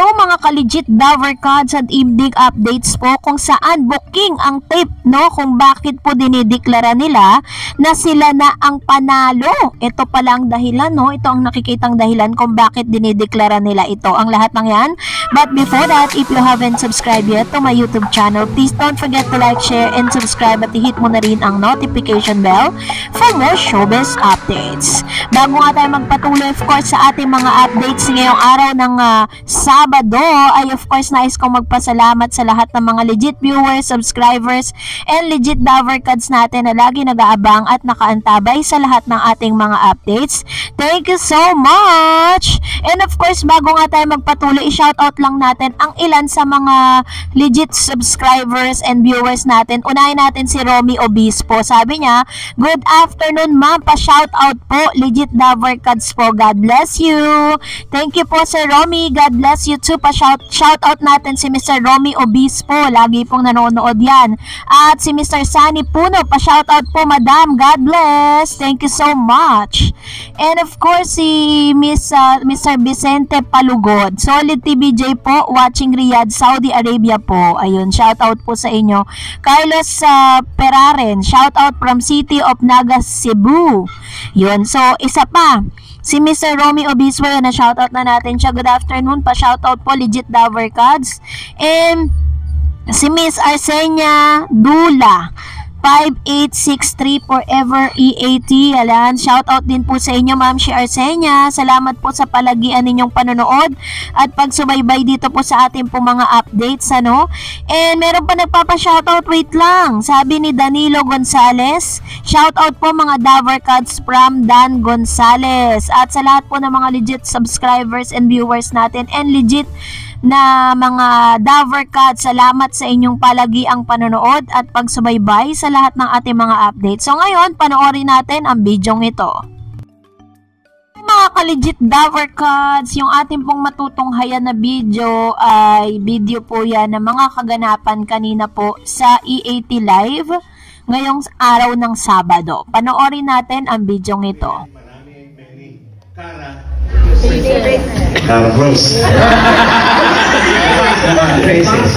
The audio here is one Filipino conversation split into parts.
Hello mga ka-legit Dover Cards at evening updates po kung saan booking ang tip, no, kung bakit po dinideklara nila na sila na ang panalo. Ito pala ang dahilan, no, ito ang nakikitang dahilan kung bakit dinideklara nila ito. Ang lahat ng yan. But before that, if you haven't subscribed yet to my YouTube channel, please don't forget to like, share, and subscribe at i-hit mo na rin ang notification bell for more showbiz updates. Bago nga tayo magpatuloy, of course, sa ating mga updates ngayong araw ng Sabado, ay of course nais kong magpasalamat sa lahat ng mga legit viewers, subscribers, and legit Dover Cards natin na lagi nag-aabang at nakaantabay sa lahat ng ating mga updates. Thank you so much! And of course, bago nga tayo magpatuloy, i-shoutout lang natin ang ilan sa mga legit subscribers and viewers natin. Unahin natin si Romy Obispo. Sabi niya, good afternoon ma'am, pa-shoutout po, legit Dover Cards po. God bless you! Thank you po Sir Romy, God bless you too. Pa-shoutout natin si Mr. Romy Obispo, lagi pong nanonood yan. At si Mr. Sunny Puno, pa-shoutout po madam, God bless! Thank you so much! And of course, si Mr. Vicente Palugod, Solid TVJ po, watching Riyadh, Saudi Arabia po. Ayun, shoutout po sa inyo. Carlos Peraren, shoutout from City of Naga, Cebu. Yun, so isa pa, si Mr. Romy Obispo, yun, na shoutout na natin siya. Good afternoon, pa-shoutout po, legit Dover Cards. And si Miss Arsenia Dula, 5863 Forever EAT. Alan, shoutout din po sa inyo ma'am si Arsenia. Salamat po sa palagian ninyong panonood at pagsubaybay dito po sa ating po mga updates, ano. And meron pa nagpapa-shoutout, wait lang. Sabi ni Danilo Gonzales, shoutout po mga Dover Cards from Dan Gonzales. At sa lahat po ng mga legit subscribers and viewers natin and legit na mga Dover Cards, salamat sa inyong palagiang panonood at pagsubaybay sa lahat ng ating mga updates. So ngayon, panoorin natin ang bidyong ito. Mga ka-legit Dover Cards, yung ating pong matutunghayan na video ay video po yan ng mga kaganapan kanina po sa EAT Live ngayong araw ng Sabado. Panoorin natin ang bidyong ito. Faces.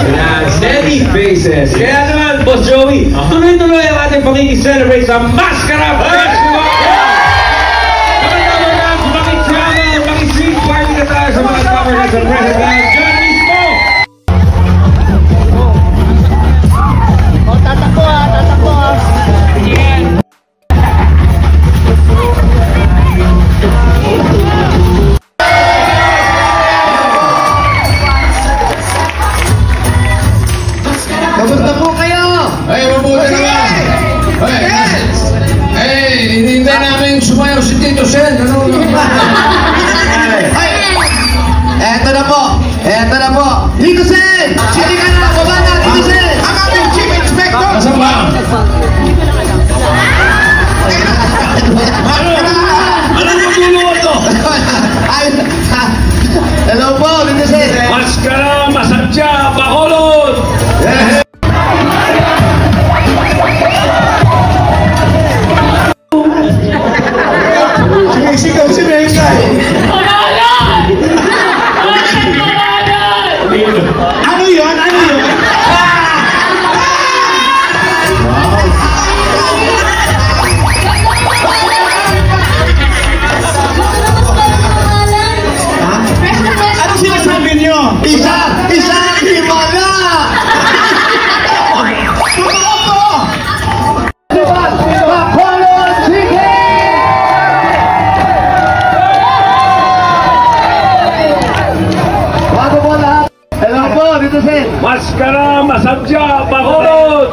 Steady faces. Kaya naman, Boss Joey, tuloy-tuloy ang ating pakikiselebrate sa Mascara Festival! Tama-tama na, maki-travel, maki-street party na tayo sa mga cover na sa President John mismo! Oh, tatakbo ha, tatakbo ha. Kamusta po kayo? Ay, mabuti naman. Ay, hinihintay namin sumayaw si Tito Sen. Ano? Ay, eto na po. Eto na po. Tito Sen! Sige ka na, baba na, Tito Sen! Ang aming Chief Inspector! Nasaan ba? Ano yung tulungan to? Ay, hello po, Tito Sen! Mascara, masadya, bakolod! Sumisigaw si Mengay! Ano yun? Ano yun? Ano sinasabi niyo? Isa ang himala! Totoo po! Bacolod Chicken! Bago po lahat, hello po, dito Sen! Mascara, masadya, bakolod!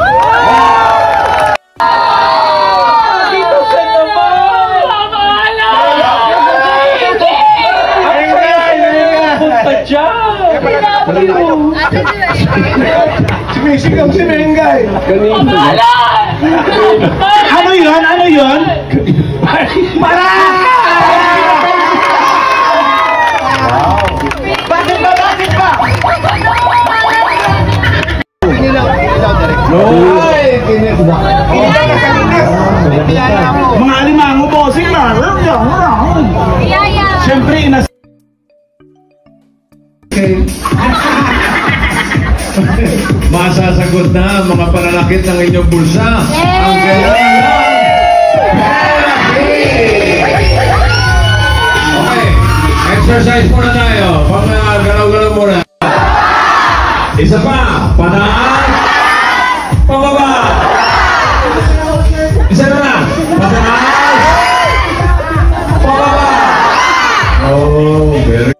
Dito sa naman! Punta dyan! Sumisigaw si Mengay! Ano yun? Ano yun? Para! Bakit ba? Bakit ba? Ay, mga alimango bossing na. Siyempre, tape. Masasagot na mga pananakit ng inyong bulsa. Ang kailangan okay, exercise muna tayo. Galaw-galaw muna. Isa pa, pataas, pababa. Isa na, pataas, pababa. Oh, very.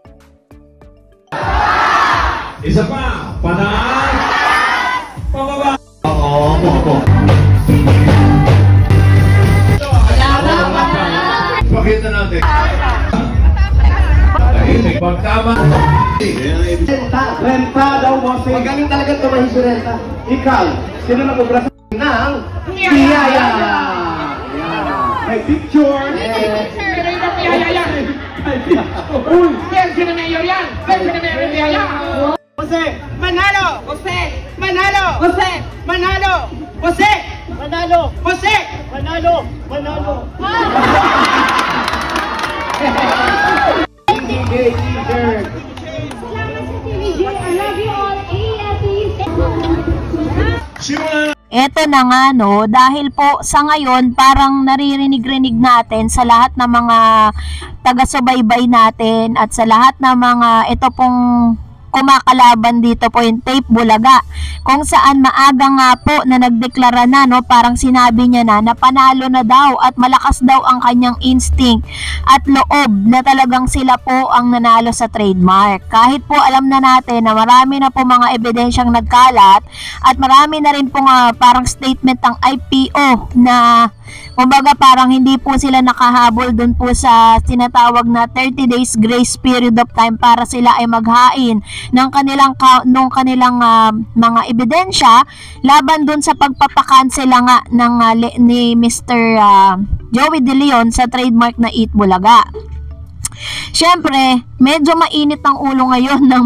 Isa pa, pataas, pababa. Oo. Pakita natin. Tahimik, pagtama. Renta daw, bossing. Magaling talaga tumahin si Renta. Ikaw, sino nag-ugrasa ng biyaya? May picture. Uy, sino mayor yan? Sino mayor yan? Jose, Manalo! Jose! Manalo! Jose! Manalo! Jose! Manalo! Jose! Manalo! Manalo! Eto na nga no, dahil po sa ngayon parang naririnig-rinig natin sa lahat ng mga taga-subaybay natin at sa lahat ng mga ito pong kumakalaban dito po yung Tape Bulaga, kung saan maaga nga po na nagdeklara na, no, parang sinabi niya na panalo na daw at malakas daw ang kanyang instinct at loob na talagang sila po ang nanalo sa trademark. Kahit po alam na natin na marami na po mga ebidensyang nagkalat at marami na rin po parang statement ng IPO na kumbaga parang hindi po sila nakahabol dun po sa tinatawag na 30 days grace period of time para sila ay maghain ng kanilang mga ebidensya laban dun sa pagpapakansela nga ng ni Mr. Joey De Leon sa trademark na Eat Bulaga. Siyempre, medyo mainit ang ulo ngayon ng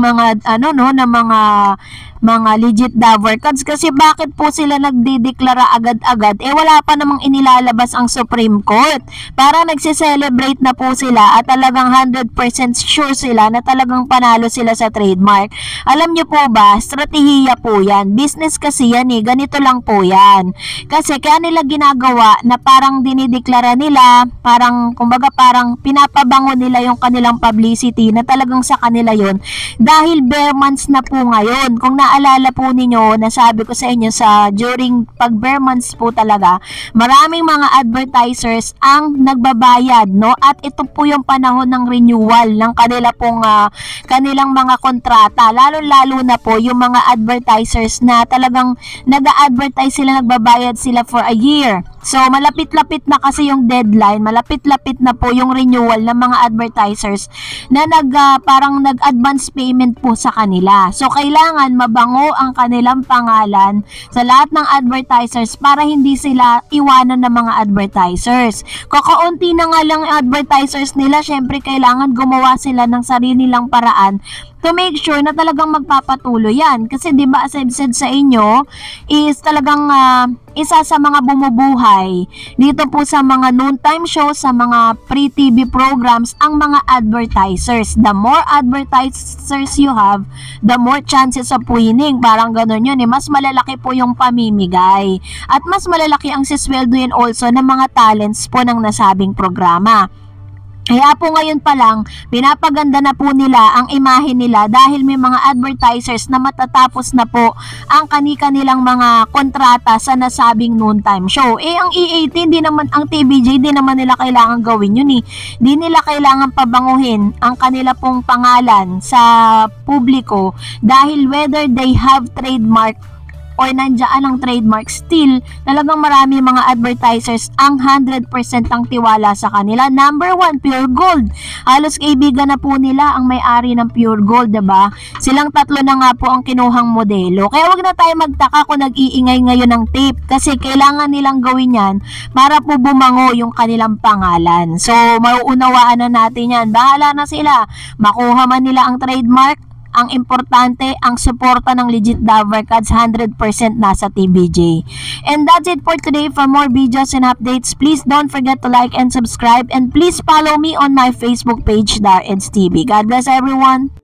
mga legit Daver Cards kasi bakit po sila nagdideklara agad-agad wala pa namang inilalabas ang Supreme Court. Para nagsiselebrate na po sila at talagang 100% sure sila na talagang panalo sila sa trademark. Alam nyo po ba, strategiya po yan. Business kasi yan ganito lang po yan. Kasi kaya nila ginagawa na parang dinideklara nila, parang kumbaga parang pinapabango nila yung kanilang publicity na talagang sa kanila yon dahil bare months na po ngayon. Kung naalala po ninyo, nasabi ko sa inyo during pag bare months po talaga, maraming mga advertisers ang nagbabayad, no? At ito po yung panahon ng renewal ng kanilang mga kontrata, lalo na po yung mga advertisers na talagang nag-a-advertise sila, nagbabayad sila for a year. So, malapit-lapit na kasi yung deadline, malapit-lapit na po yung renewal ng mga advertisers na parang nag-advance payment po sa kanila. So, kailangan mabango ang kanilang pangalan sa lahat ng advertisers para hindi sila iwanan ng mga advertisers. Kakaunti na nga lang advertisers nila, syempre kailangan gumawa sila ng sarili nilang paraan to make sure na talagang magpapatuloy yan. Kasi di ba as I've said sa inyo, is talagang isa sa mga bumubuhay dito po sa mga noontime shows, sa mga pre-TV programs, ang mga advertisers. The more advertisers you have, the more chances of winning. Parang ganun yun mas malalaki po yung pamimigay. At mas malalaki ang sisweldo yun also ng mga talents po ng nasabing programa. Kaya po ngayon pa lang, pinapaganda na po nila ang imahe nila dahil may mga advertisers na matatapos na po ang kanilang mga kontrata sa nasabing noontime show. Ang E18, ang TVJ, di naman nila kailangan gawin yun Di nila kailangan pabanguhin ang kanila pong pangalan sa publiko dahil whether they have trademark or nandiyan ang trademark, still talagang marami mga advertisers ang 100% ang tiwala sa kanila. Number 1, Pure Gold. Halos kaibigan na po nila ang may-ari ng Pure Gold, diba? Silang tatlo na nga po ang kinuhang modelo. Kaya wag na tayo magtaka kung nag-iingay ngayon ng tape kasi kailangan nilang gawin yan para po bumango yung kanilang pangalan. So, mauunawaan na natin yan. Bahala na sila. Makuha man nila ang trademark, ang importante, ang suporta ng legit Daver Cards 100% nasa TVJ. And that's it for today. For more videos and updates, please don't forget to like and subscribe, and please follow me on my Facebook page, Dar Eds TV. God bless everyone.